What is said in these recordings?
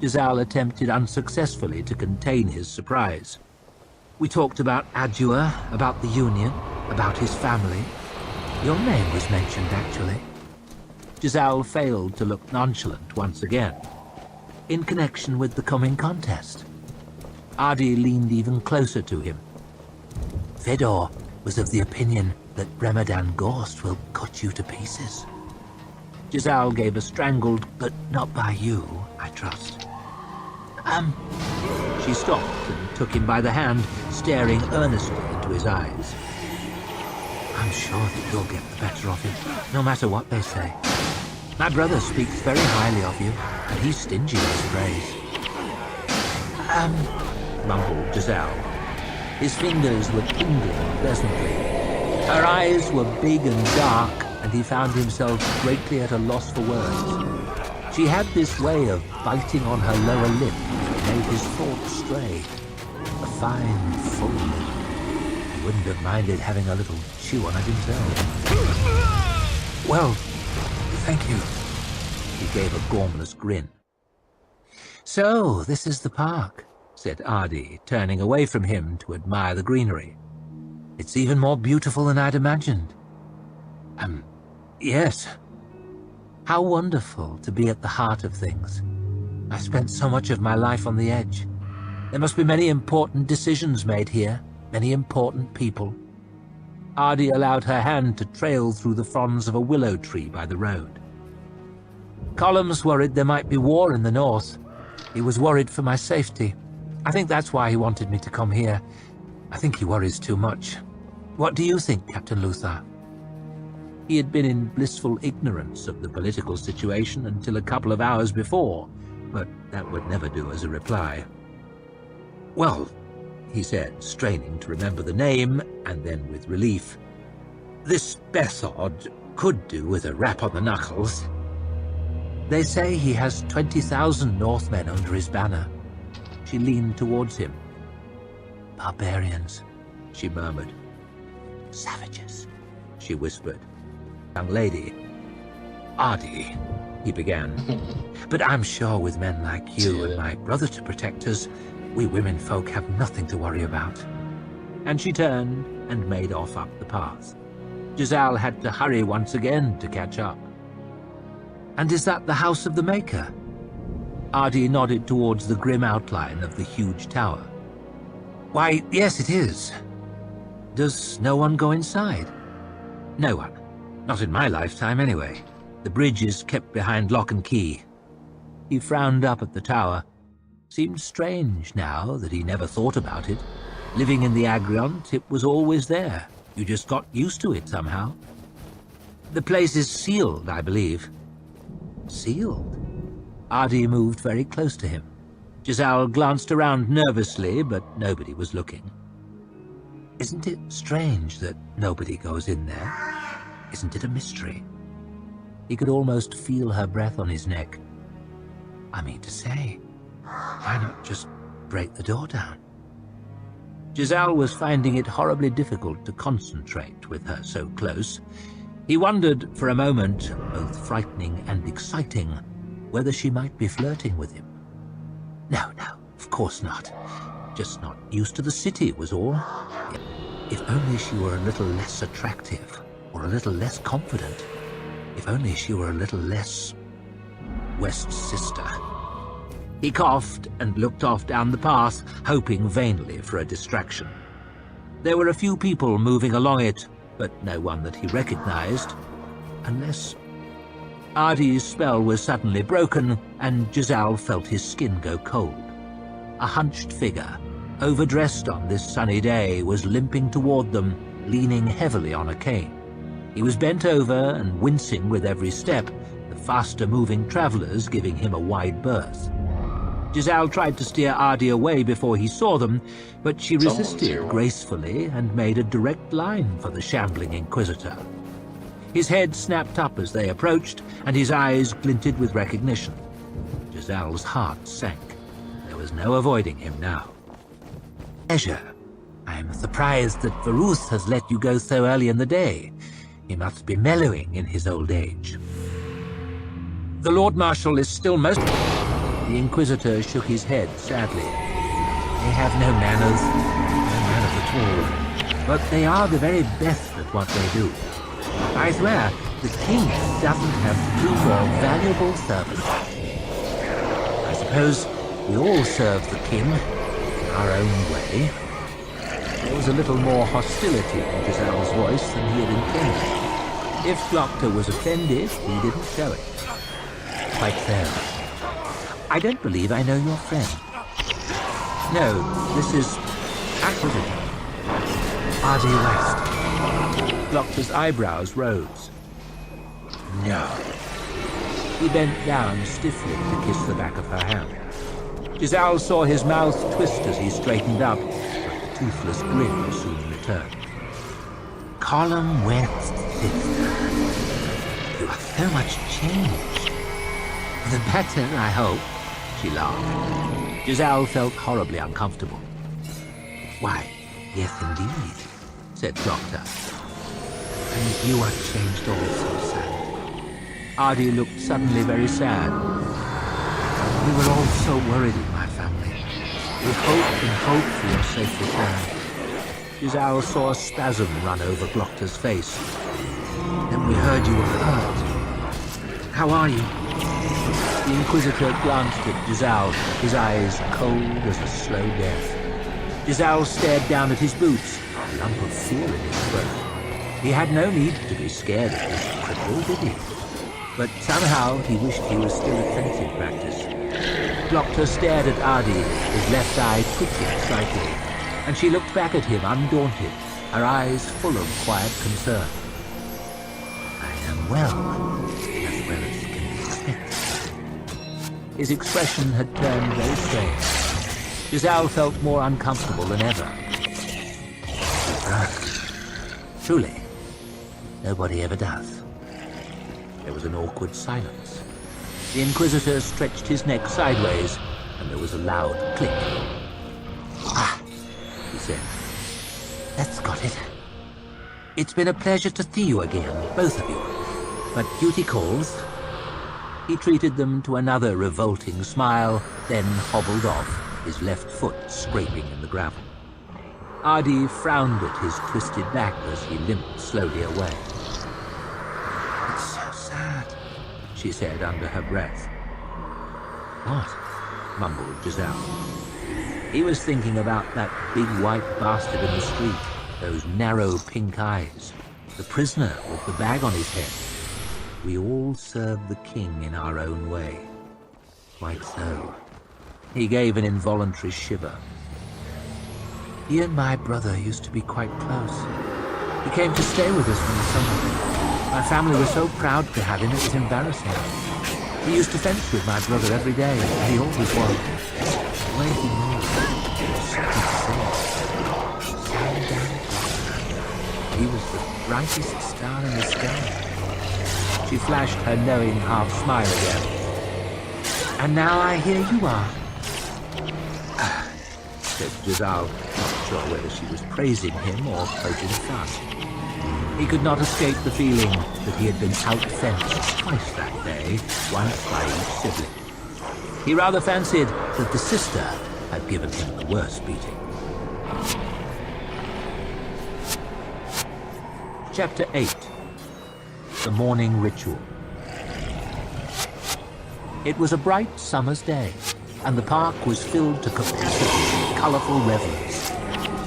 Giselle attempted unsuccessfully to contain his surprise. We talked about Adua, about the Union, about his family. Your name was mentioned, actually. Giselle failed to look nonchalant once again. In connection with the coming contest. Adi leaned even closer to him. Fedor was of the opinion that Bremadan Gorst will cut you to pieces. Giselle gave a strangled, but not by you, I trust. She stopped and took him by the hand, staring earnestly into his eyes. I'm sure that you'll get the better of him, no matter what they say. My brother speaks very highly of you, and he's stingy in his praise. Mumbled Giselle. His fingers were tingling pleasantly. Her eyes were big and dark, and he found himself greatly at a loss for words. She had this way of biting on her lower lip that made his thoughts stray. A fine, full lip. He wouldn't have minded having a little chew on it himself. Well, thank you. He gave a gormless grin. So, this is the park, said Adi, turning away from him to admire the greenery. It's even more beautiful than I'd imagined. Yes. How wonderful to be at the heart of things. I spent so much of my life on the edge. There must be many important decisions made here, many important people. Adi allowed her hand to trail through the fronds of a willow tree by the road. Column's worried there might be war in the north. He was worried for my safety. I think that's why he wanted me to come here. I think he worries too much. What do you think, Captain Luthar? He had been in blissful ignorance of the political situation until a couple of hours before, but that would never do as a reply. Well, he said, straining to remember the name, and then with relief. This Bethod could do with a rap on the knuckles. They say he has 20,000 Northmen under his banner. She leaned towards him. Barbarians, she murmured. Savages, she whispered. Young lady. Adi, he began. But I'm sure with men like you and my brother to protect us, we women folk have nothing to worry about. And she turned and made off up the path. Giselle had to hurry once again to catch up. And is that the house of the Maker? Adi nodded towards the grim outline of the huge tower. Why, yes, it is. Does no one go inside? No one. Not in my lifetime, anyway. The bridge is kept behind lock and key. He frowned up at the tower. Seemed strange now that he never thought about it. Living in the Agriont, it was always there. You just got used to it somehow. The place is sealed, I believe. Sealed? Adi moved very close to him. Giselle glanced around nervously, but nobody was looking. Isn't it strange that nobody goes in there? Isn't it a mystery? He could almost feel her breath on his neck. I mean to say, why not just break the door down? Giselle was finding it horribly difficult to concentrate with her so close. He wondered for a moment, both frightening and exciting, whether she might be flirting with him. No, of course not. Just not used to the city was all. If only she were a little less attractive, or a little less confident. If only she were a little less... West Sister. He coughed and looked off down the path, hoping vainly for a distraction. There were a few people moving along it, but no one that he recognized, unless... Adi's spell was suddenly broken, and Giselle felt his skin go cold. A hunched figure, overdressed on this sunny day, was limping toward them, leaning heavily on a cane. He was bent over and wincing with every step, the faster-moving travelers giving him a wide berth. Giselle tried to steer Adi away before he saw them, but she resisted gracefully and made a direct line for the shambling inquisitor. His head snapped up as they approached, and his eyes glinted with recognition. Giselle's heart sank. There was no avoiding him now. Pleasure. I'm surprised that Varuth has let you go so early in the day. He must be mellowing in his old age. The Lord Marshal is still most... The Inquisitor shook his head sadly. They have no manners at all. But they are the very best at what they do. I swear, the king doesn't have two more valuable servants. I suppose we all serve the king in our own way. There was a little more hostility in Giselle's voice than he had intended. If Glockta was offended, he didn't show it. Quite fair. I don't believe I know your friend. No, this is Inquisitor R.D. West. Glockta's eyebrows rose. No. He bent down stiffly to kiss the back of her hand. Giselle saw his mouth twist as he straightened up, but the toothless grin soon returned. Column West's sister. You are so much changed. The better, I hope, she laughed. Giselle felt horribly uncomfortable. Why, yes indeed, said Glockta. And you are changed also, son. Ardy looked suddenly very sad. We were all so worried in my family. We hoped and hoped for your safe return. Giselle saw a spasm run over Glockta's face. Then we heard you were hurt. How are you? The Inquisitor glanced at Giselle, his eyes cold as a slow death. Giselle stared down at his boots, a lump of fear in his throat. He had no need to be scared of his cripple, did he? But somehow he wished he was still at fencing practice. Glockta stared at Ardy, his left eye twitching slightly, and she looked back at him undaunted, her eyes full of quiet concern. I am well as can be expected. His expression had turned very strange. Giselle felt more uncomfortable than ever. Truly, nobody ever does. There was an awkward silence. The Inquisitor stretched his neck sideways, and there was a loud click. Ah, he said. That's got it. It's been a pleasure to see you again, both of you. But duty calls. He treated them to another revolting smile, then hobbled off, his left foot scraping in the gravel. Ardy frowned at his twisted back as he limped slowly away. It's so sad, she said under her breath. What? Mumbled Giselle. He was thinking about that big white bastard in the street, those narrow pink eyes, the prisoner with the bag on his head. We all serve the king in our own way. Quite so. He gave an involuntary shiver. He and my brother used to be quite close. He came to stay with us in the summer. My family was so proud to have him, it was embarrassing. He used to fence with my brother every day, and he always was. The way he moved, something said. Sound down. He was the brightest star in the sky. She flashed her knowing half-smile again. And now I hear you are. Said Giselle, not sure whether she was praising him or poking fun. He could not escape the feeling that he had been out-fenced twice that day, once by each sibling. He rather fancied that the sister had given him the worst beating. Chapter 8. The Morning Ritual. It was a bright summer's day, and the park was filled to capacity with colourful revelers.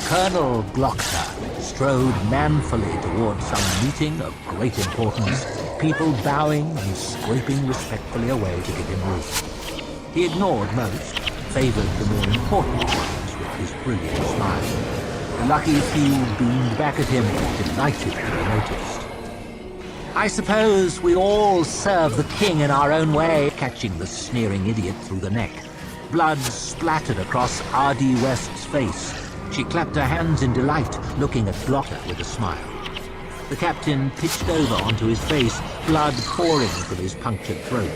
Colonel Glockta strode manfully towards some meeting of great importance, people bowing and scraping respectfully away to give him room. He ignored most, favoured the more important ones with his brilliant smile. The lucky few beamed back at him, delighted to be noticed. I suppose we all serve the king in our own way, catching the sneering idiot through the neck. Blood splattered across R.D. West's face. She clapped her hands in delight, looking at Glockta with a smile. The captain pitched over onto his face, blood pouring from his punctured throat.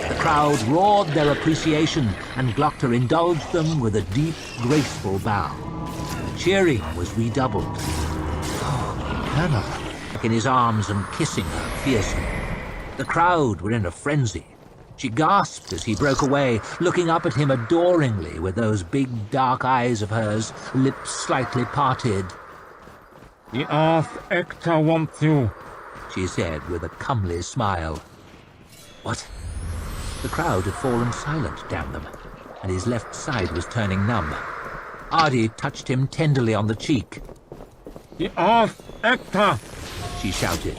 The crowd roared their appreciation, and Glockta indulged them with a deep, graceful bow. The cheering was redoubled. Oh, Colonel! In his arms and kissing her fiercely. The crowd were in a frenzy. She gasped as he broke away, looking up at him adoringly with those big dark eyes of hers, lips slightly parted. The Earth Ector wants you, she said with a comely smile. What? The crowd had fallen silent, damn them, and his left side was turning numb. Ardy touched him tenderly on the cheek. The Earth Ector, she shouted.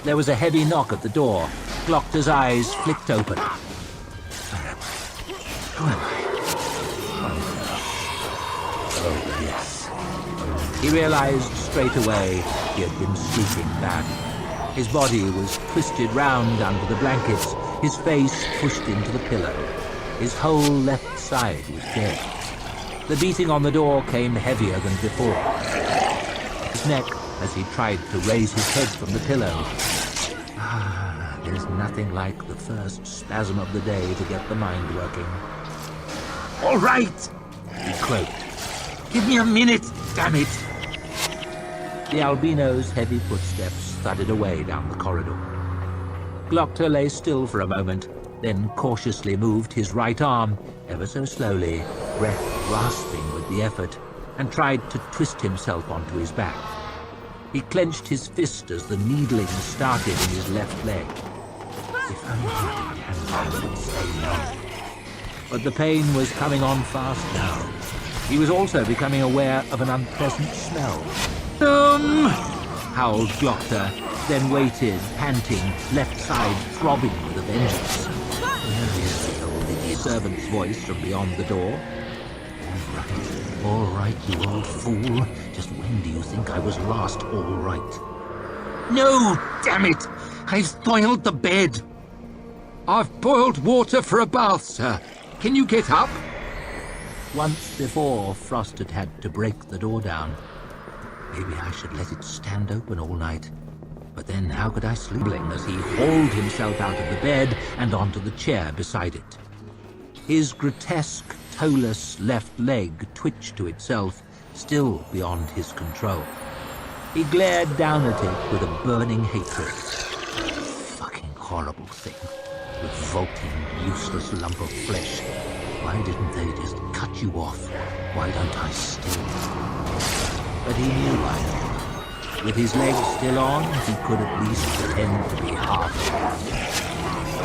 There was a heavy knock at the door. Glockter's eyes flicked open. Where am I? Who am I? Oh, yes. He realized straight away he had been sleeping bad. His body was twisted round under the blankets, his face pushed into the pillow. His whole left side was dead. The beating on the door came heavier than before. His neck as he tried to raise his head from the pillow. There's nothing like the first spasm of the day to get the mind working. All right, he croaked. Give me a minute, damn it. The albino's heavy footsteps thudded away down the corridor. Glockter lay still for a moment, then cautiously moved his right arm, ever so slowly, breath rasping with the effort, and tried to twist himself onto his back. He clenched his fist as the needling started in his left leg. If only the hand would stay numb. But the pain was coming on fast now. He was also becoming aware of an unpleasant smell. Howled Glockter, then waited, panting, left side throbbing with a vengeance. There is the old idiot servant's voice from beyond the door. All right, you old fool. Just when do you think I was last all right? No, damn it! I've boiled the bed. I've boiled water for a bath, sir. Can you get up? Once before, Frost had had to break the door down. Maybe I should let it stand open all night. But then how could I sleep? As he hauled himself out of the bed and onto the chair beside it. His grotesque, toeless left leg twitched to itself, still beyond his control. He glared down at it with a burning hatred. Fucking horrible thing. Revolting, useless lump of flesh. Why didn't they just cut you off? Why don't I still? But he knew by now. With his legs still on, he could at least pretend to be half.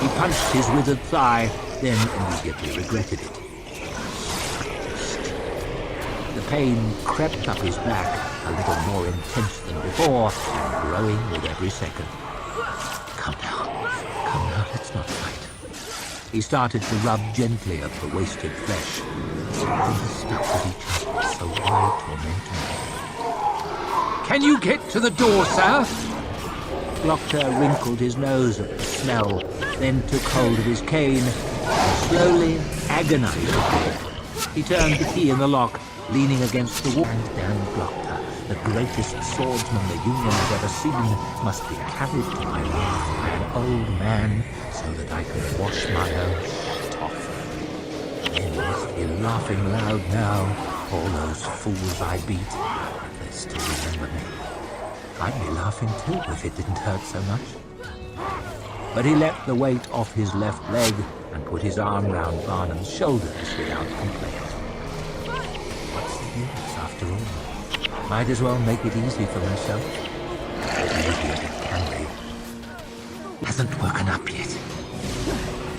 He punched his withered thigh, then immediately regretted it. The pain crept up his back, a little more intense than before, growing with every second. Come now, let's not fight. He started to rub gently at the wasted flesh. They stuck with each other so why torment me? Can you get to the door, sir? Glockter wrinkled his nose at the smell, then took hold of his cane, and slowly, agonizingly, he turned the key in the lock, leaning against the wall. And Dan Glockter, the greatest swordsman the Union has ever seen, must be carried to my wrath by an old man so that I can wash my own shit off. They must be laughing loud now, all those fools I beat, if they still remember me. I'd be laughing too if it didn't hurt so much. But he let the weight off his left leg and put his arm round Barnum's shoulders without complaint. What's the use, after all? Might as well make it easy for myself. Easy as it can be. Hasn't woken up yet.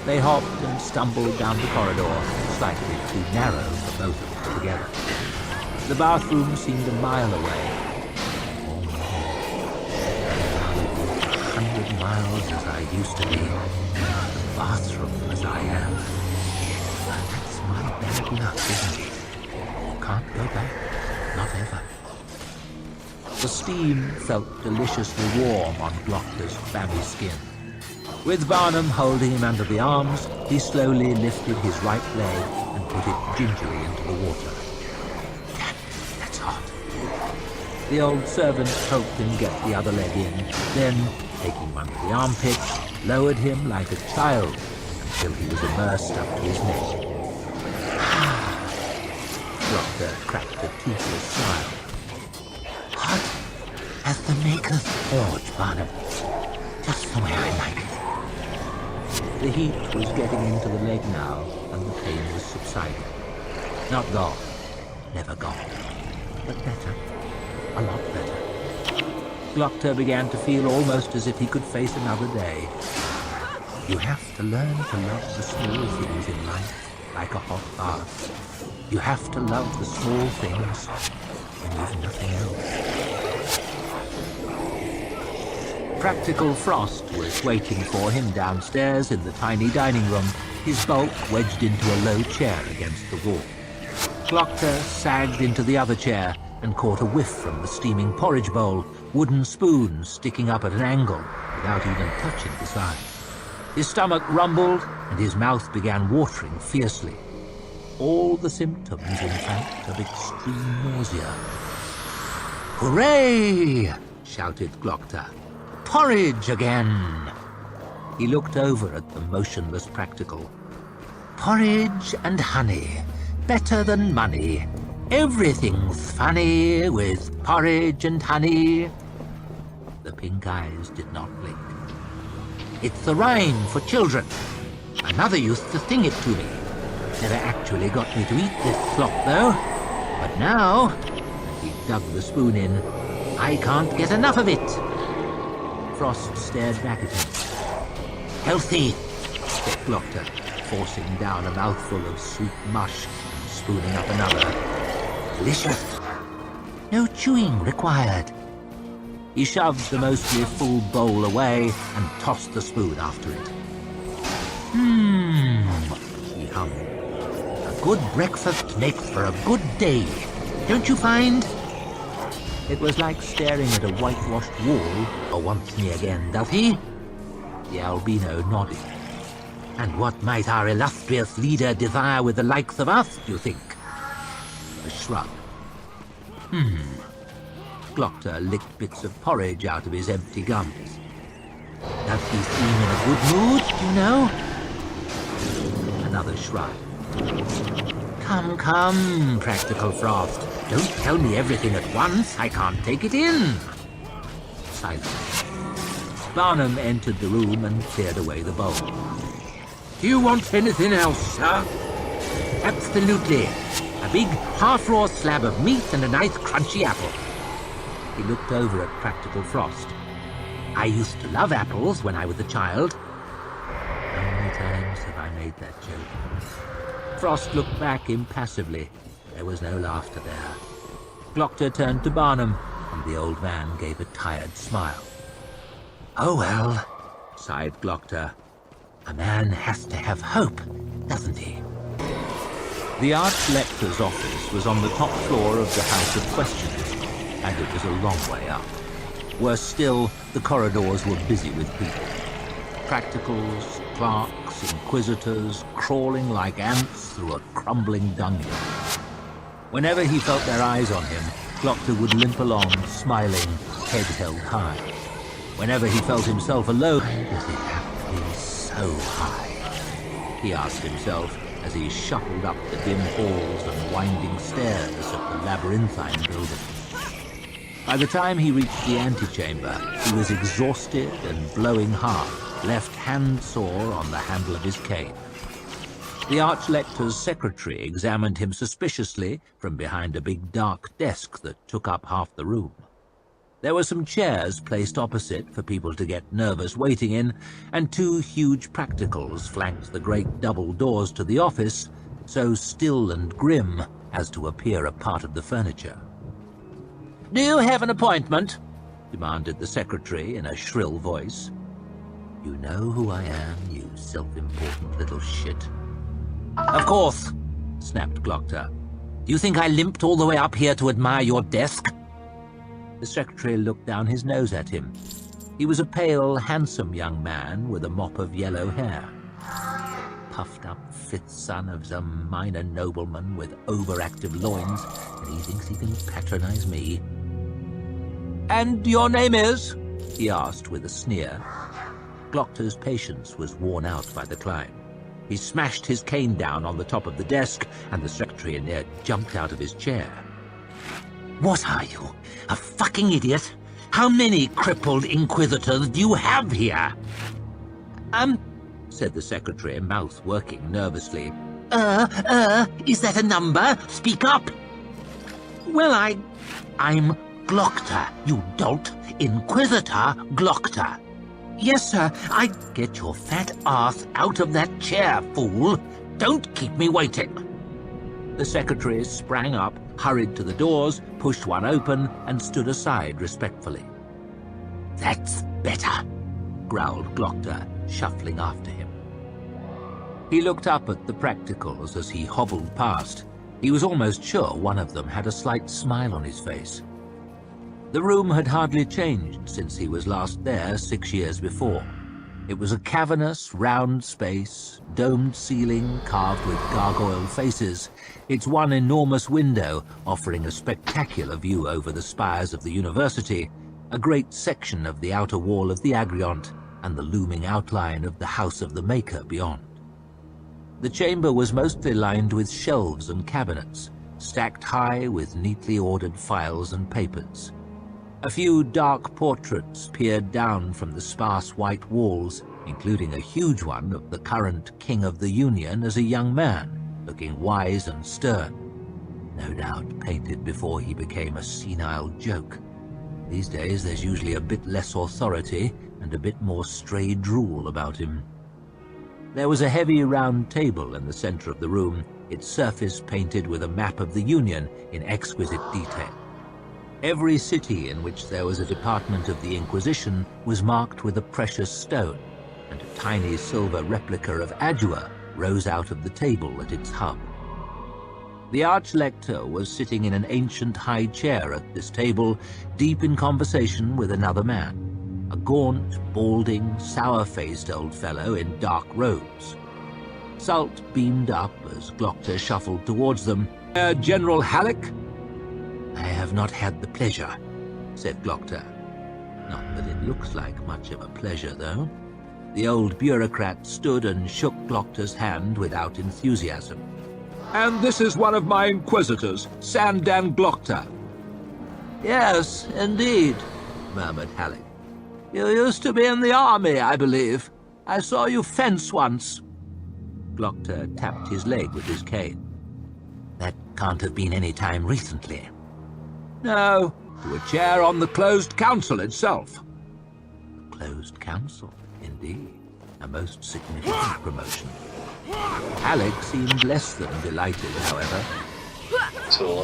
They hopped and stumbled down the corridor, slightly too narrow for both of them together. The bathroom seemed a mile away. 100 miles as I used to be. The bathroom as I am. That's my bad luck, isn't it? Can't go back. Not ever. The steam felt deliciously warm on Glockter's clammy skin. With Barnum holding him under the arms, he slowly lifted his right leg and put it gingerly into the water. Damn, that's hot. The old servant helped him get the other leg in, then, taking him under the armpit, lowered him like a child until he was immersed up to his neck. Glockter cracked a toothless smile. Hot as the maker's forge, Barnum. Just the way I like it. The heat was getting into the leg now, and the pain was subsiding. Not gone, never gone, but better, a lot better. Glockter began to feel almost as if he could face another day. You have to learn to love the small things in life, like a hot bath. You have to love the small things when you've nothing else. Practical Frost was waiting for him downstairs in the tiny dining room, his bulk wedged into a low chair against the wall. Glockter sagged into the other chair and caught a whiff from the steaming porridge bowl, wooden spoons sticking up at an angle without even touching the side. His stomach rumbled and his mouth began watering fiercely. All the symptoms, in fact, of extreme nausea. "Hooray!" shouted Glockter. "Porridge again!" He looked over at the motionless Practical. "Porridge and honey, better than money. Everything's funny with porridge and honey." The pink eyes did not blink. "It's the rhyme for children. My mother used to sing it to me. Never actually got me to eat this slop, though. But now," and he dug the spoon in, "I can't get enough of it." Frost stared back at him. "Healthy," said Glockter, forcing down a mouthful of sweet mush and spooning up another. "Delicious. No chewing required." He shoved the mostly full bowl away and tossed the spoon after it. He hummed. "A good breakfast makes for a good day, don't you find?" It was like staring at a whitewashed wall. "Oh, wants me again, does he?" The albino nodded. "And what might our illustrious leader desire with the likes of us, do you think?" A shrug. Glockter licked bits of porridge out of his empty gums. "Does he seem in a good mood, do you know?" Another shrug. Come, come, Practical Frost. Don't tell me everything at once. I can't take it in." Silence. Barnum entered the room and cleared away the bowl. Do you want anything else, sir? Absolutely. A big half-raw slab of meat and a nice crunchy apple. He looked over at Practical Frost. "I used to love apples when I was a child." How many times have I made that joke? Frost looked back impassively. There was no laughter there. Glockter turned to Barnum, and the old man gave a tired smile. "Oh well," sighed Glockter. "A man has to have hope, doesn't he?" The Arch-Lector's office was on the top floor of the House of Questions, and it was a long way up. Worse still, the corridors were busy with people. Practicals, clerks, inquisitors, crawling like ants through a crumbling dungeon. Whenever he felt their eyes on him, Glockter would limp along, smiling, head held high. Whenever he felt himself alone, why does it have to be so high? He asked himself as he shuffled up the dim halls and winding stairs of the labyrinthine building. By the time he reached the antechamber, he was exhausted and blowing hard, left hand sore on the handle of his cane. The Arch-Lector's secretary examined him suspiciously from behind a big dark desk that took up half the room. There were some chairs placed opposite for people to get nervous waiting in, and two huge practicals flanked the great double doors to the office, so still and grim as to appear a part of the furniture. "Do you have an appointment?" demanded the secretary in a shrill voice. "You know who I am, you self-important little shit." "Of course," snapped Glockter. "Do you think I limped all the way up here to admire your desk?" The secretary looked down his nose at him. He was a pale, handsome young man with a mop of yellow hair. Puffed-up fifth son of some minor nobleman with overactive loins, and he thinks he can patronize me. "And your name is?" he asked with a sneer. Glockter's patience was worn out by the climb. He smashed his cane down on the top of the desk, and the secretary in there jumped out of his chair. "What are you, a fucking idiot? How many crippled inquisitors do you have here?" said the secretary, mouth working nervously. Is that a number? Speak up! Well, I'm Glockter, you dolt. Inquisitor Glockter. Yes, sir, Get your fat ass out of that chair, fool. Don't keep me waiting. The secretary sprang up, hurried to the doors, pushed one open, and stood aside respectfully. That's better, growled Glockter, shuffling after him. He looked up at the practicals as he hobbled past. He was almost sure one of them had a slight smile on his face. The room had hardly changed since he was last there 6 years before. It was a cavernous, round space, domed ceiling carved with gargoyle faces, its one enormous window offering a spectacular view over the spires of the university, a great section of the outer wall of the Agriont, and the looming outline of the House of the Maker beyond. The chamber was mostly lined with shelves and cabinets, stacked high with neatly ordered files and papers. A few dark portraits peered down from the sparse white walls, including a huge one of the current King of the Union as a young man, looking wise and stern, no doubt painted before he became a senile joke. These days there's usually a bit less authority and a bit more stray drool about him. There was a heavy round table in the center of the room, its surface painted with a map of the Union in exquisite detail. Every city in which there was a department of the Inquisition was marked with a precious stone, and a tiny silver replica of Adua rose out of the table at its hub. The Archlector was sitting in an ancient high chair at this table, deep in conversation with another man, a gaunt, balding, sour-faced old fellow in dark robes. Salt beamed up as Glockter shuffled towards them. General Halleck? I have not had the pleasure, said Glockter. Not that it looks like much of a pleasure, though. The old bureaucrat stood and shook Glockter's hand without enthusiasm. And this is one of my inquisitors, Sandan Glockter. Yes, indeed, murmured Halleck. You used to be in the army, I believe. I saw you fence once. Glockter tapped his leg with his cane. That can't have been any time recently. No, to a chair on the closed council itself. Closed council, indeed. A most significant promotion. Halleck seemed less than delighted, however.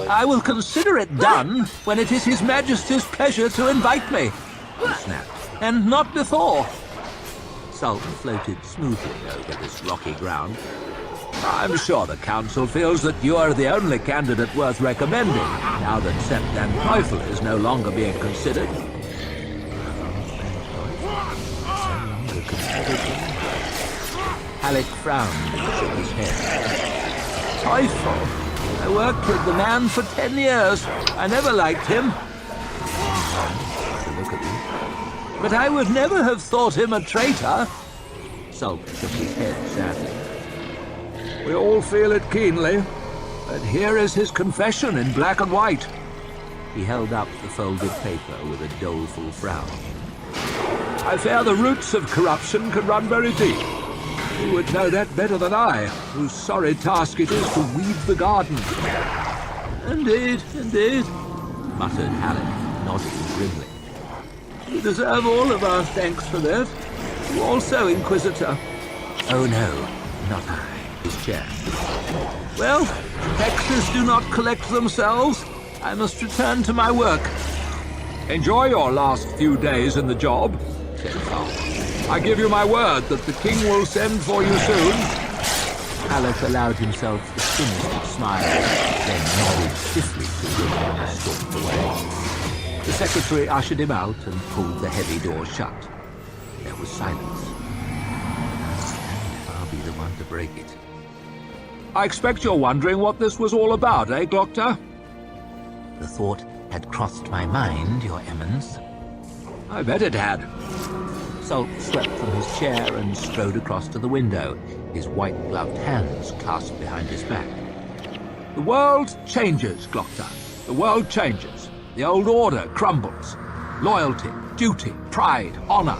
I will consider it done when it is His Majesty's pleasure to invite me, He snapped. and not before. Salt floated smoothly over this rocky ground. I'm sure the council feels that you are the only candidate worth recommending, now that Sept and Teufel is no longer being considered. Halleck frowned and shook his head. Teufel? I worked with the man for 10 years. I never liked him. Look at him. But I would never have thought him a traitor. Salt shook his head sadly. We all feel it keenly, but here is his confession in black and white. He held up the folded paper with a doleful frown. I fear the roots of corruption can run very deep. You would know that better than I, whose sorry task it is to weed the garden. Indeed, indeed, Muttered Halleck, nodding grimly. you deserve all of our thanks for that. You also, Inquisitor. Oh no, not I. His chair. Well, taxes do not collect themselves. I must return to my work. Enjoy your last few days in the job, said Salt. I give you my word that the king will send for you soon. Halleck allowed himself the sinister smile, then nodded stiffly to him and stalked away. The secretary ushered him out and pulled the heavy door shut. There was silence. I'll be the one to break it. I expect you're wondering what this was all about, eh, Glockter? The thought had crossed my mind, Your Eminence. I bet it had. Salt swept from his chair and strode across to the window, his white-gloved hands clasped behind his back. The world changes, Glockter. The world changes. The old order crumbles. Loyalty, duty, pride, honor.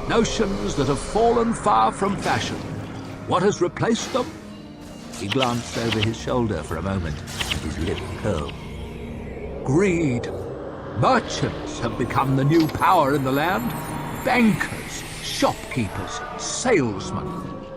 Notions that have fallen far from fashion What has replaced them? He glanced over his shoulder for a moment, and his lip curled. Greed. Merchants have become the new power in the land. Bankers, shopkeepers, salesmen.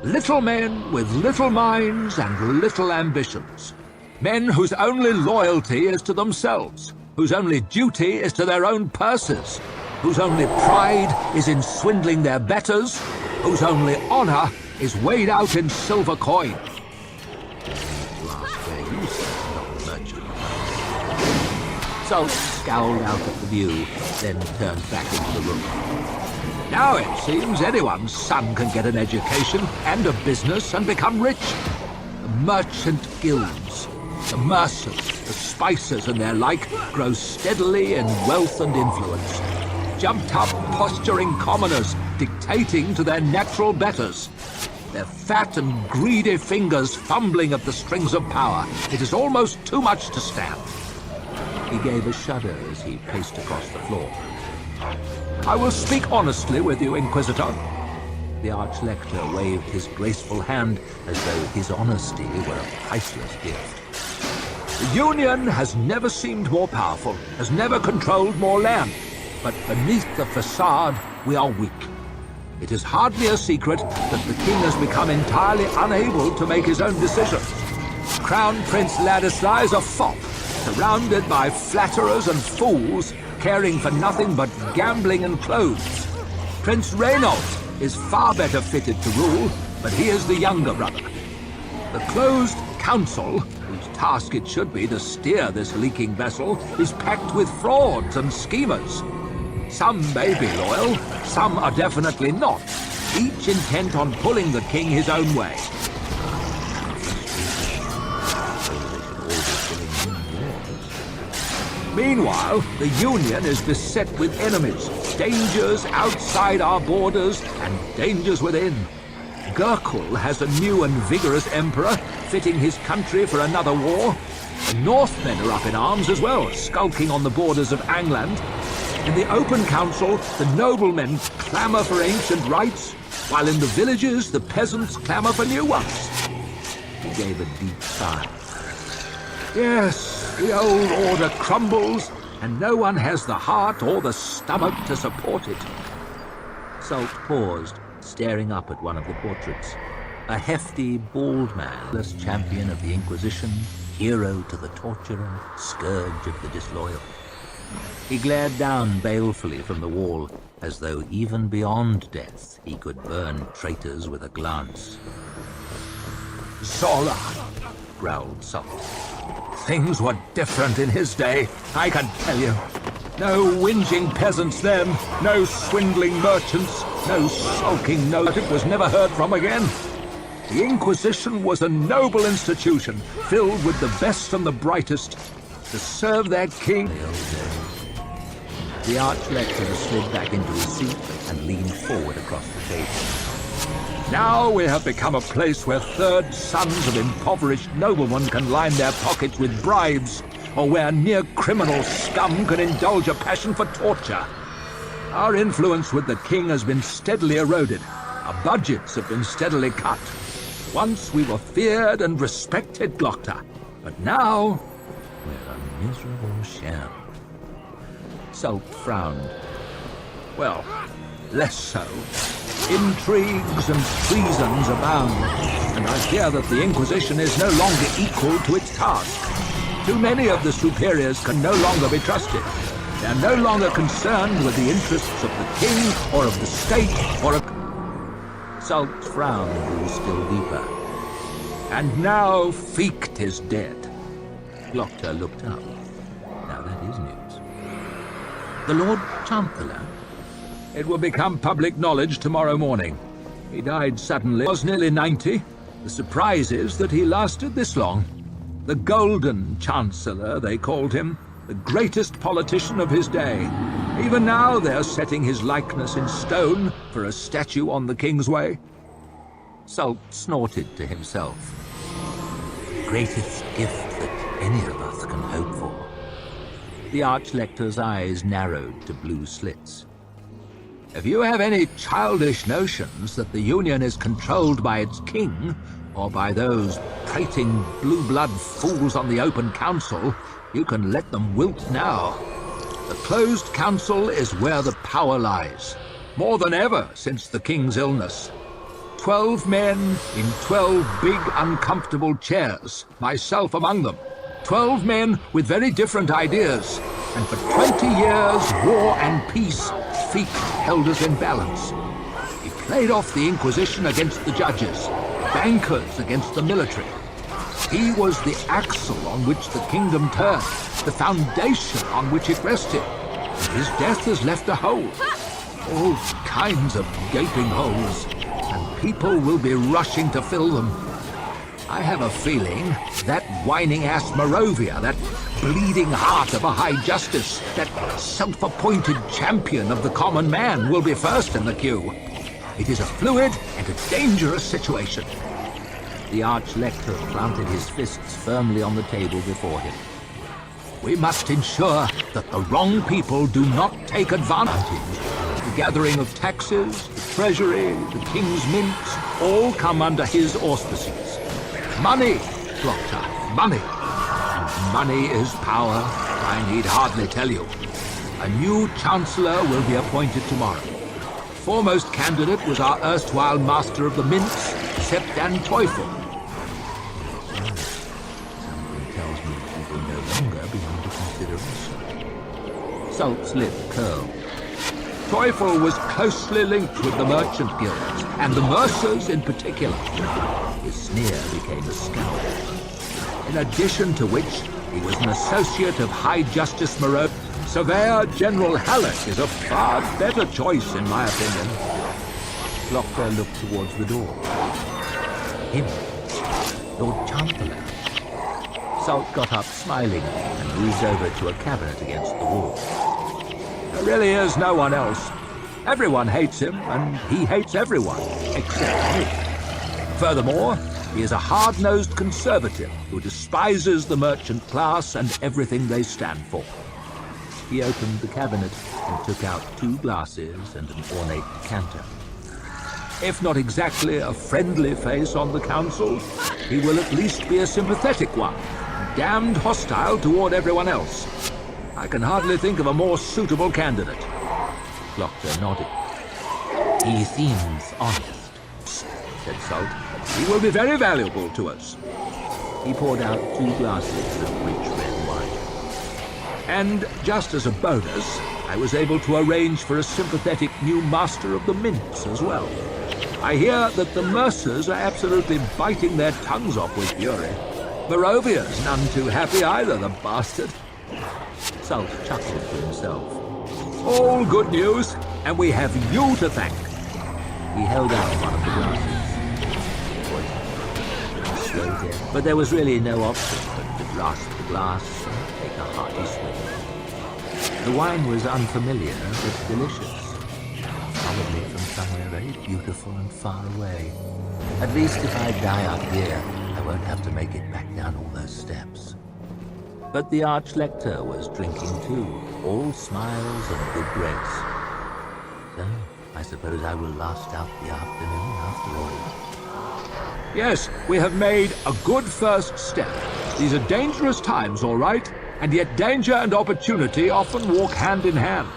Little men with little minds and little ambitions. Men whose only loyalty is to themselves, whose only duty is to their own purses, whose only pride is in swindling their betters, whose only honor is weighed out in silver coin. Salt scowled out at the view, then turned back into the room. Now it seems anyone's son can get an education and a business and become rich. The merchant guilds, the mercers, the spicers and their like grow steadily in wealth and influence. Jumped-up, posturing commoners dictating to their natural betters. Their fat and greedy fingers fumbling at the strings of power. It is almost too much to stand. He gave a shudder as he paced across the floor. I will speak honestly with you, Inquisitor. The Archlector waved his graceful hand as though his honesty were a priceless gift. The Union has never seemed more powerful, has never controlled more land. But beneath the facade, we are weak. It is hardly a secret that the king has become entirely unable to make his own decisions. Crown Prince Ladislau is a fop, surrounded by flatterers and fools, caring for nothing but gambling and clothes. Prince Reynolds is far better fitted to rule, but he is the younger brother. The closed council, whose task it should be to steer this leaking vessel, is packed with frauds and schemers. Some may be loyal, some are definitely not, each intent on pulling the king his own way. Meanwhile, the Union is beset with enemies, dangers outside our borders and dangers within. Gurkul has a new and vigorous emperor, fitting his country for another war. The Northmen are up in arms as well, skulking on the borders of Angland. In the open council, the noblemen clamour for ancient rights, while in the villages, the peasants clamour for new ones. He gave a deep sigh. Yes, the old order crumbles, and no one has the heart or the stomach to support it. Salt paused, staring up at one of the portraits. A hefty, bald man, the champion of the Inquisition, hero to the torturer, scourge of the disloyal. He glared down balefully from the wall, as though even beyond death he could burn traitors with a glance. Zola, growled Salt. Things were different in his day, I can tell you. No whinging peasants then, no swindling merchants, no sulking it was never heard from again. The Inquisition was a noble institution, filled with the best and the brightest, to serve their king. The Archlector slid back into his seat and leaned forward across the table. Now we have become a place where third sons of impoverished noblemen can line their pockets with bribes, or where near criminal scum can indulge a passion for torture. Our influence with the king has been steadily eroded. Our budgets have been steadily cut. Once we were feared and respected, Glocta, but now we're a miserable sham. Salt frowned. Well, less so. Intrigues and treasons abound, and I fear that the Inquisition is no longer equal to its task. Too many of the superiors can no longer be trusted. They are no longer concerned with the interests of the king, or of the state, or of... Salt's frown grew still deeper. And now Ficht is dead. Glocta looked up. Now that is news. The Lord Chancellor? It will become public knowledge tomorrow morning. He died suddenly. He was nearly 90. The surprise is that he lasted this long. The Golden Chancellor, they called him. The greatest politician of his day. Even now they're setting his likeness in stone for a statue on the King's Way. Salt snorted to himself. The greatest gift that any of us can hope for. The Archlector's eyes narrowed to blue slits. If you have any childish notions that the Union is controlled by its king, or by those prating blue-blood fools on the open council, you can let them wilt now. The closed council is where the power lies, more than ever since the king's illness. 12 men in 12 big, uncomfortable chairs, myself among them. 12 men with very different ideas, and for 20 years, war and peace, Fieke held us in balance. He played off the Inquisition against the judges, bankers against the military. He was the axle on which the kingdom turned, the foundation on which it rested. And his death has left a hole, all kinds of gaping holes, and people will be rushing to fill them. I have a feeling that whining-ass Morovia, that bleeding heart of a High Justice, that self-appointed champion of the common man, will be first in the queue. It is a fluid and a dangerous situation. The Archlector planted his fists firmly on the table before him. We must ensure that the wrong people do not take advantage. The gathering of taxes, the treasury, the king's mints, all come under his auspices. Money, Proctor, money. And money is power, I need hardly tell you. A new Chancellor will be appointed tomorrow. Foremost candidate was our erstwhile Master of the Mints, Septan Teufel. Something tells me he will no longer be under consideration. Salt's lip curled. Teufel was closely linked with the merchant guilds, and the mercers in particular. His sneer became a scowl. In addition to which, he was an associate of High Justice Moreau. Surveyor General Halleck is a far better choice, in my opinion. Blocker looked towards the door. Him, Lord Chancellor. Salt got up smiling and moved over to a cabinet against the wall. There really is no one else. Everyone hates him, and he hates everyone, except me. Furthermore, he is a hard-nosed conservative who despises the merchant class and everything they stand for. He opened the cabinet and took out 2 glasses and an ornate decanter. If not exactly a friendly face on the council, he will at least be a sympathetic one, damned hostile toward everyone else. I can hardly think of a more suitable candidate. Glockter nodded. He seems honest, said Salt. He will be very valuable to us. He poured out 2 glasses of rich red wine. And just as a bonus, I was able to arrange for a sympathetic new Master of the Mints as well. I hear that the mercers are absolutely biting their tongues off with fury. Moravia's none too happy either, the bastard. Salt chuckled to himself. All good news, and we have you to thank. He held out one of the glasses. But there was really no option but to grasp the glass and take a hearty swig. The wine was unfamiliar, but delicious. Probably from somewhere very beautiful and far away. At least if I die up here, I won't have to make it back down all those steps. But the Archlector was drinking too, all smiles and good grace. So, I suppose I will last out the afternoon after all. Yes, we have made a good first step. These are dangerous times, all right, and yet danger and opportunity often walk hand in hand.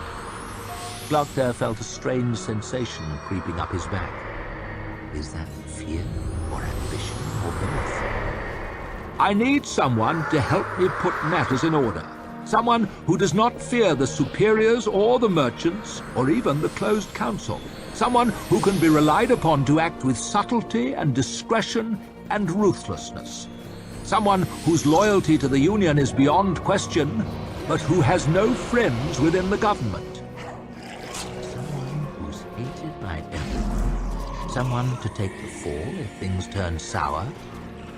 Glockter felt a strange sensation creeping up his back. Is that fear or ambition or both? I need someone to help me put matters in order. Someone who does not fear the superiors or the merchants or even the closed council. Someone who can be relied upon to act with subtlety and discretion and ruthlessness. Someone whose loyalty to the Union is beyond question, but who has no friends within the government. Someone who's hated by everyone. Someone to take the fall if things turn sour.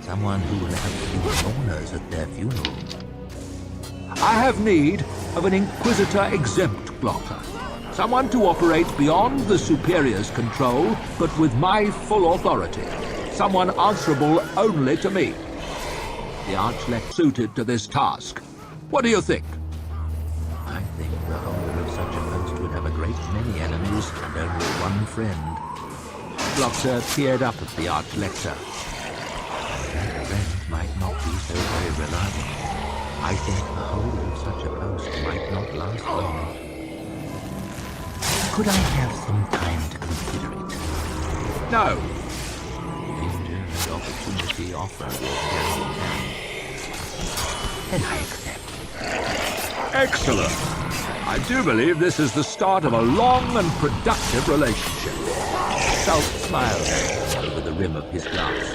Someone who will have to do mourners at their funeral. I have need of an Inquisitor-exempt blocker. Someone to operate beyond the superior's control, but with my full authority. Someone answerable only to me. The Archlector suited to this task. What do you think? I think the holder of such a post would have a great many enemies and friend. Glockter peered up at the Archlector. That friend might not be so very reliable. I think the whole of such a post might not last long. Could I have some time to consider it? No. Danger and opportunity often walk hand in hand. Then I accept. Excellent. I do believe this is the start of a long and productive relationship. Salt smiled over the rim of his glass.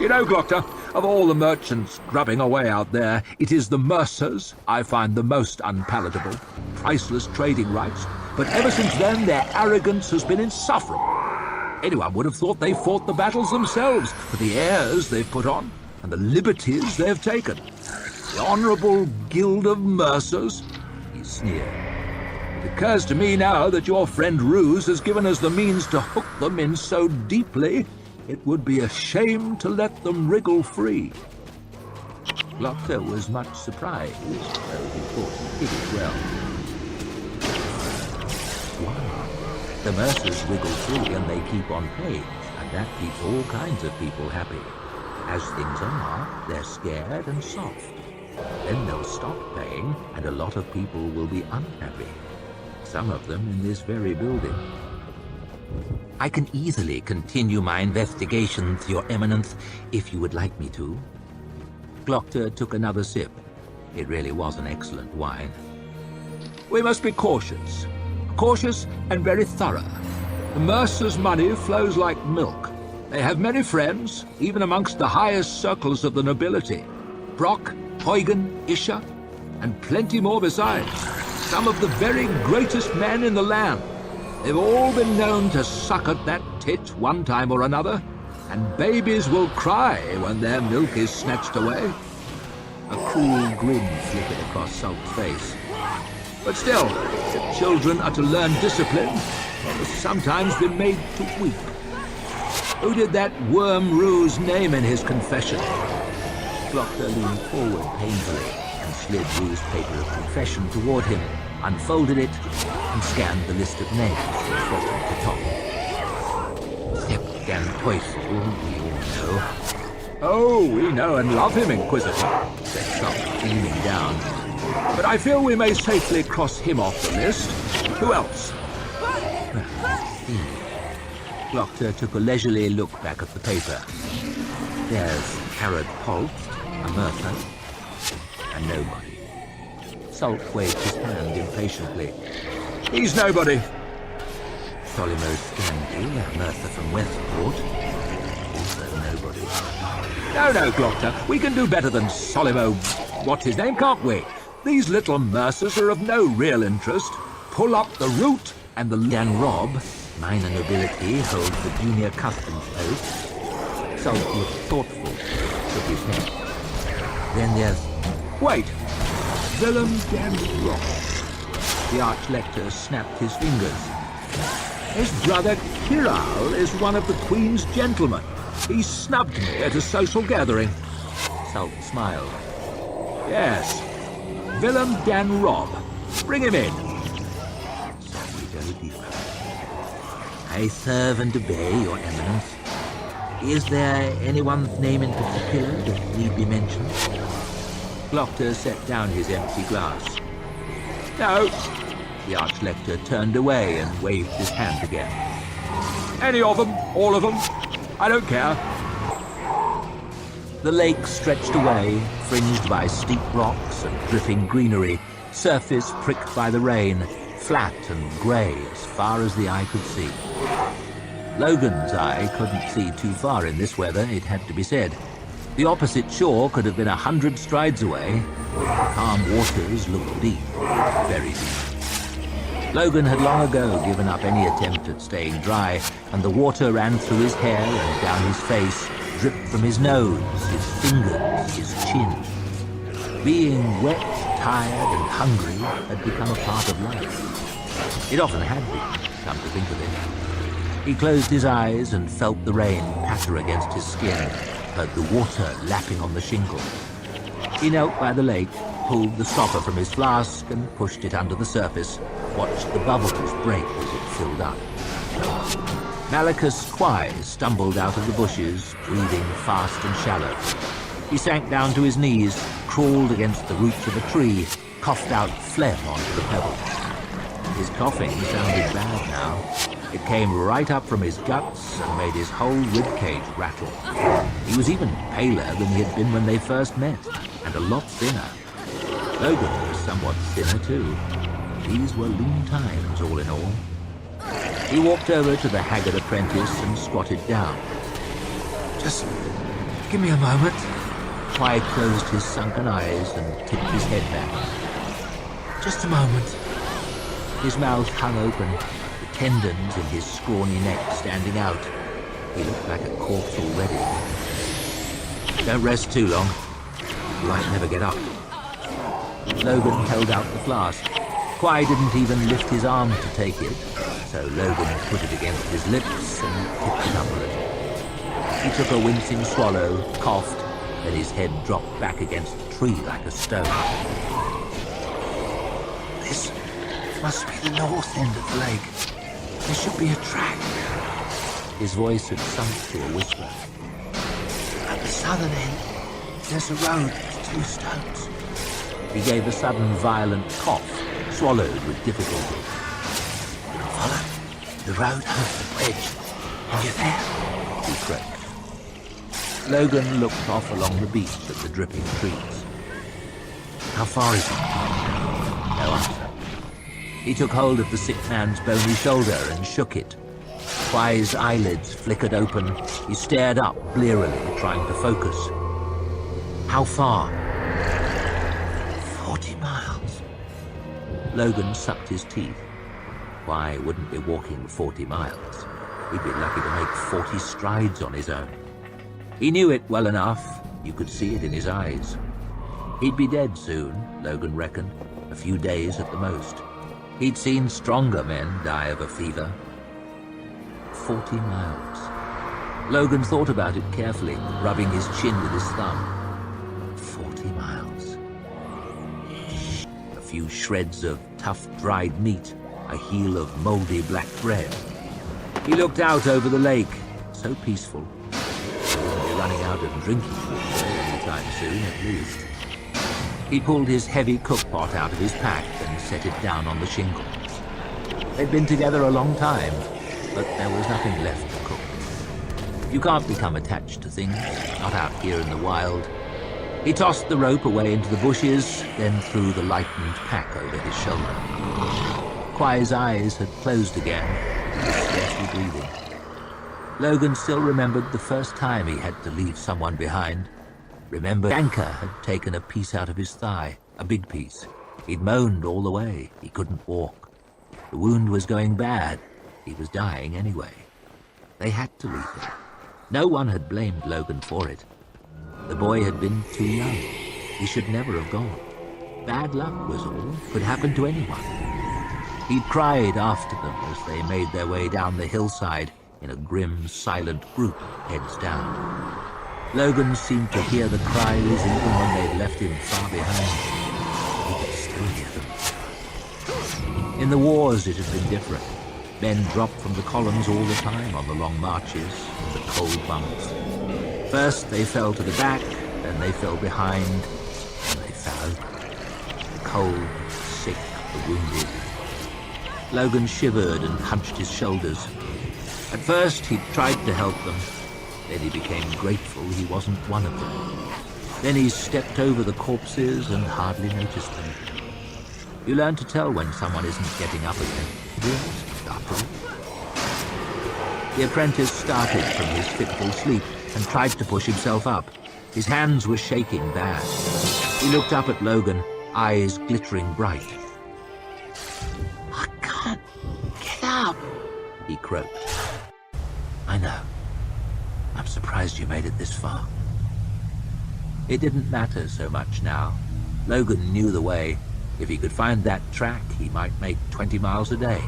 You know, Glockter, of all the merchants grubbing away out there, it is the mercers I find the most unpalatable. Priceless trading rights. But ever since then, their arrogance has been insufferable. Anyone would have thought they fought the battles themselves for the airs they've put on and the liberties they've taken. The Honourable Guild of Mercers, he sneered. It occurs to me now that your friend Ruse has given us the means to hook them in so deeply, it would be a shame to let them wriggle free. Glockter was much surprised, though he thought he did it well. Why? The mercers wriggle free and they keep on paying, and that keeps all kinds of people happy. As things are, they're scared and soft. Then they'll stop paying, and a lot of people will be unhappy. Some of them in this very building. I can easily continue my investigations, Your Eminence, if you would like me to. Glockter took another sip. It really was an excellent wine. We must be cautious. Cautious and very thorough. The mercer's money flows like milk. They have many friends, even amongst the highest circles of the nobility. Brock, Huygen, Isha, and plenty more besides. Some of the very greatest men in the land. They've all been known to suck at that tit one time or another, and babies will cry when their milk is snatched away. A cruel grin flickered across Salt's face. But still, if children are to learn discipline, they must sometimes be made to weep. Who did that worm Rue's name in his confession? Glockter leaned forward painfully and slid Rue's paper of confession toward him, unfolded it, and scanned the list of names from bottom to top. Sept and Teufel, we all know. Oh, we know and love him, Inquisitor, said Salt, beaming down. But I feel we may safely cross him off the list. Who else? Glockter took a leisurely look back at the paper. There's Harrod Holt, a mercer, and nobody. Salt waved his hand impatiently. He's nobody. Solimo Scandi, a mercer from Westport, also nobody. No, Glockter, we can do better than Solimo. What's his name, can't we? These little mercers are of no real interest. Pull up the root and the... Dan Robb, minor nobility, holds the junior customs post. Salt looked thoughtful, shook his head. Then there's... Wait! Willem Dan Robb. The Archlector snapped his fingers. His brother Kiral is one of the Queen's gentlemen. He snubbed me at a social gathering. Salt smiled. Yes. Willem Dan Robb. Bring him in. So we go deeper. I serve and obey, Your Eminence. Is there anyone's name in particular that need be mentioned? Glockter set down his empty glass. No. The Archlector turned away and waved his hand again. Any of them, all of them. I don't care. The lake stretched away, fringed by steep rocks and dripping greenery, surface pricked by the rain, flat and grey as far as the eye could see. Logan's eye couldn't see too far in this weather, it had to be said. The opposite shore could have been 100 strides away. Calm waters looked deep, very deep. Logan had long ago given up any attempt at staying dry, and the water ran through his hair and down his face, dripped from his nose, his fingers, his chin. Being wet, tired, and hungry had become a part of life. It often had been, come to think of it. He closed his eyes and felt the rain patter against his skin, heard the water lapping on the shingle. He knelt by the lake, pulled the stopper from his flask and pushed it under the surface, watched the bubbles break as it filled up. Malachus Quai stumbled out of the bushes, breathing fast and shallow. He sank down to his knees, crawled against the roots of a tree, coughed out phlegm onto the pebbles. His coughing sounded bad now. It came right up from his guts and made his whole ribcage rattle. He was even paler than he had been when they first met, and a lot thinner. Logan was somewhat thinner too. These were lean times, all in all. He walked over to the haggard apprentice and squatted down. Just give me a moment. Quai closed his sunken eyes and tipped his head back. Just a moment. His mouth hung open, the tendons in his scrawny neck standing out. He looked like a corpse already. Don't rest too long. You might never get up. Logan held out the flask. Quai didn't even lift his arm to take it, so Logan put it against his lips and tipped it up a little. He took a wincing swallow, coughed, then his head dropped back against the tree like a stone. This must be the north end of the lake. There should be a track. His voice had sunk to a whisper. At the southern end, there's a road with 2 stones. He gave a sudden violent cough, swallowed with difficulty. Follow the road over the bridge, and you're there. He croaked. Logan looked off along the beach at the dripping trees. How far is it? No answer. He took hold of the sick man's bony shoulder and shook it. Quai's eyelids flickered open. He stared up blearily, trying to focus. How far? 40 miles. Logan sucked his teeth. Quai wouldn't be walking 40 miles. He'd be lucky to make 40 strides on his own. He knew it well enough. You could see it in his eyes. He'd be dead soon, Logan reckoned. A few days at the most. He'd seen stronger men die of a fever. 40 miles. Logan thought about it carefully, rubbing his chin with his thumb. 40 miles. A few shreds of tough dried meat, a heel of moldy black bread. He looked out over the lake, so peaceful. He wouldn't be running out of drinking water anytime soon, at least. He pulled his heavy cookpot out of his pack and set it down on the shingle. They'd been together a long time, but there was nothing left to cook. You can't become attached to things, not out here in the wild. He tossed the rope away into the bushes, then threw the lightened pack over his shoulder. Quai's eyes had closed again. He was scarcely breathing. Logan still remembered the first time he had to leave someone behind. Remembered Anchor had taken a piece out of his thigh, a big piece. He'd moaned all the way. He couldn't walk. The wound was going bad. He was dying anyway. They had to leave him. No one had blamed Logan for it. The boy had been too young. He should never have gone. Bad luck was all. Could happen to anyone. He'd cried after them as they made their way down the hillside in a grim, silent group, heads down. Logan seemed to hear the cries even when they'd left him far behind. He could still hear them. In the wars it had been different. Men dropped from the columns all the time on the long marches and the cold months. First they fell to the back, then they fell behind, and they fell open. The cold, sick, the wounded. Logan shivered and hunched his shoulders. At first he'd tried to help them. Then he became grateful he wasn't one of them. Then he stepped over the corpses and hardly noticed them. You learn to tell when someone isn't getting up again. After all. The apprentice started from his fitful sleep and tried to push himself up. His hands were shaking bad. He looked up at Logan, eyes glittering bright. I can't get up, he croaked. I know. I'm surprised you made it this far. It didn't matter so much now. Logan knew the way. If he could find that track, he might make 20 miles a day.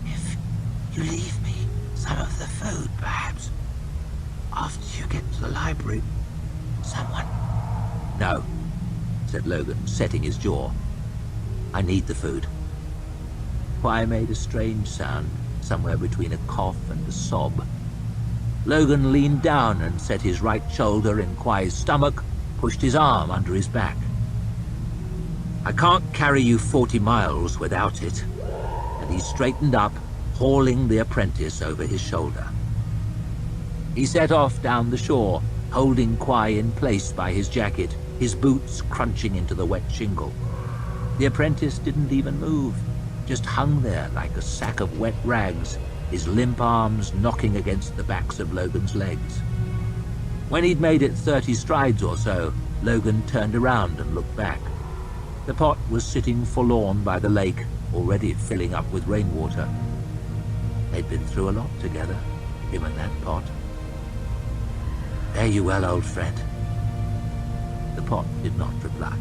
If you leave me some of the food, perhaps, after you get to the library, someone... No, said Logan, setting his jaw. I need the food. Quai made a strange sound, somewhere between a cough and a sob. Logan leaned down and set his right shoulder in Quai's stomach, pushed his arm under his back. "I can't carry you 40 miles without it." And he straightened up, hauling the apprentice over his shoulder. He set off down the shore, holding Quai in place by his jacket, his boots crunching into the wet shingle. The apprentice didn't even move, just hung there like a sack of wet rags, his limp arms knocking against the backs of Logan's legs. When he'd made it 30 strides or so, Logan turned around and looked back. The pot was sitting forlorn by the lake, already filling up with rainwater. They'd been through a lot together, him and that pot. "Fare you well, old friend." The pot did not reply.